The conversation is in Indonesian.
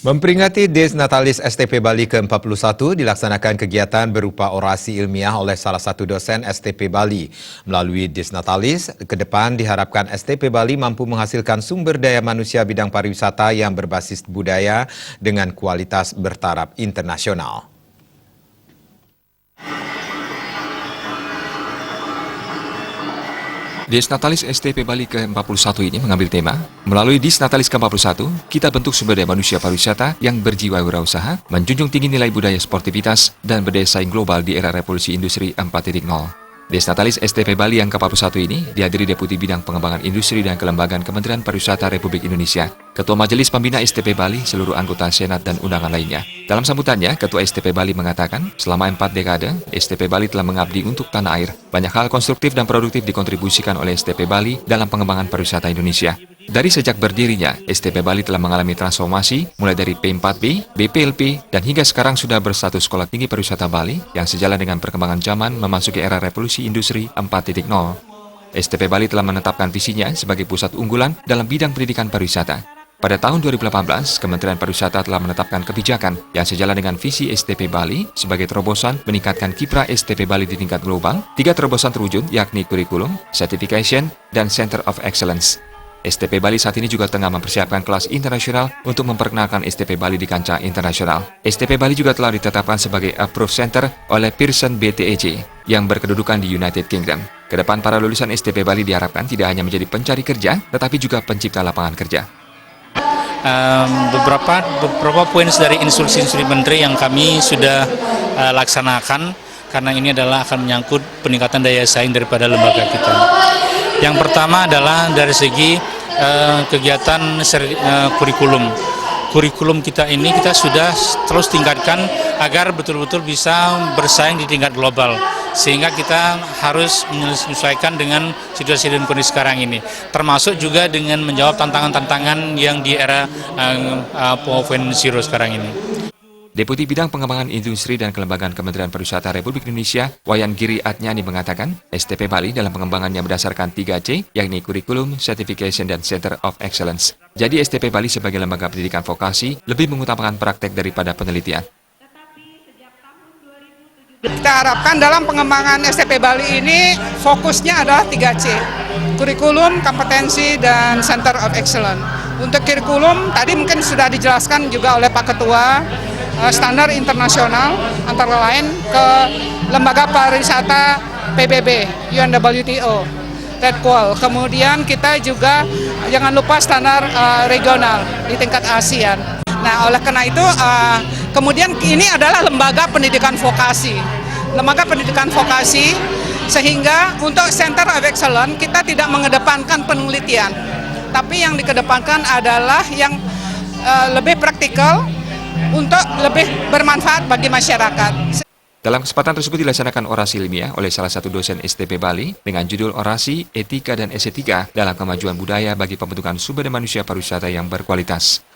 Memperingati Des Natalis STP Bali ke-41 dilaksanakan kegiatan berupa orasi ilmiah oleh salah satu dosen STP Bali. Melalui Des Natalis, ke depan diharapkan STP Bali mampu menghasilkan sumber daya manusia bidang pariwisata yang berbasis budaya dengan kualitas bertaraf internasional. Des Natalis STP Bali ke-41 ini mengambil tema, melalui Des Natalis ke-41, kita bentuk sumber daya manusia pariwisata yang berjiwa wirausaha, menjunjung tinggi nilai budaya sportivitas, dan berdaya saing global di era revolusi industri 4.0. Des Natalis STP Bali yang ke-41 ini dihadiri Deputi Bidang Pengembangan Industri dan Kelembagaan Kementerian Pariwisata Republik Indonesia, Ketua Majelis Pembina STP Bali, seluruh anggota Senat dan undangan lainnya. Dalam sambutannya, Ketua STP Bali mengatakan, selama 4 dekade, STP Bali telah mengabdi untuk tanah air. Banyak hal konstruktif dan produktif dikontribusikan oleh STP Bali dalam pengembangan pariwisata Indonesia. Dari sejak berdirinya, STP Bali telah mengalami transformasi mulai dari P4B, BPLP, dan hingga sekarang sudah berstatus Sekolah Tinggi Pariwisata Bali yang sejalan dengan perkembangan zaman memasuki era revolusi industri 4.0. STP Bali telah menetapkan visinya sebagai pusat unggulan dalam bidang pendidikan pariwisata. Pada tahun 2018, Kementerian Pariwisata telah menetapkan kebijakan yang sejalan dengan visi STP Bali sebagai terobosan meningkatkan kiprah STP Bali di tingkat global. 3 terobosan terwujud, yakni kurikulum, certification, dan Center of Excellence. STP Bali saat ini juga tengah mempersiapkan kelas internasional untuk memperkenalkan STP Bali di kancah internasional. STP Bali juga telah ditetapkan sebagai Approved Center oleh Pearson BTEC yang berkedudukan di United Kingdom. Kedepan para lulusan STP Bali diharapkan tidak hanya menjadi pencari kerja, tetapi juga pencipta lapangan kerja. Beberapa poin dari instruksi Menteri yang kami sudah laksanakan, karena ini adalah akan menyangkut peningkatan daya saing daripada lembaga kita. Yang pertama adalah dari segi kegiatan kurikulum. Kurikulum kita ini kita sudah terus tingkatkan agar betul-betul bisa bersaing di tingkat global. Sehingga kita harus menyesuaikan dengan situasi dan kondisi sekarang ini. Termasuk juga dengan menjawab tantangan-tantangan yang di era 4.0 sekarang ini. Deputi Bidang Pengembangan Industri dan Kelembagaan Kementerian Pariwisata Republik Indonesia, Wayan Giri Adnyani mengatakan, STP Bali dalam pengembangannya berdasarkan 3C, yakni Kurikulum, Certification, dan Center of Excellence. Jadi STP Bali sebagai lembaga pendidikan vokasi lebih mengutamakan praktek daripada penelitian. Kita harapkan dalam pengembangan STP Bali ini fokusnya adalah 3C, kurikulum, kompetensi, dan Center of Excellence. Untuk kurikulum, tadi mungkin sudah dijelaskan juga oleh Pak Ketua, standar internasional antara lain ke lembaga pariwisata PBB, UNWTO, TEDQual. Kemudian kita juga jangan lupa standar regional di tingkat ASEAN. Nah, oleh karena itu, kemudian ini adalah lembaga pendidikan vokasi. Lembaga pendidikan vokasi, sehingga untuk Center of Excellence kita tidak mengedepankan penelitian, tapi yang dikedepankan adalah yang lebih praktikal untuk lebih bermanfaat bagi masyarakat. Dalam kesempatan tersebut dilaksanakan orasi ilmiah oleh salah satu dosen STP Bali dengan judul Orasi, Etika, dan Estetika dalam Kemajuan Budaya bagi Pembentukan Sumber Daya Manusia Pariwisata yang Berkualitas.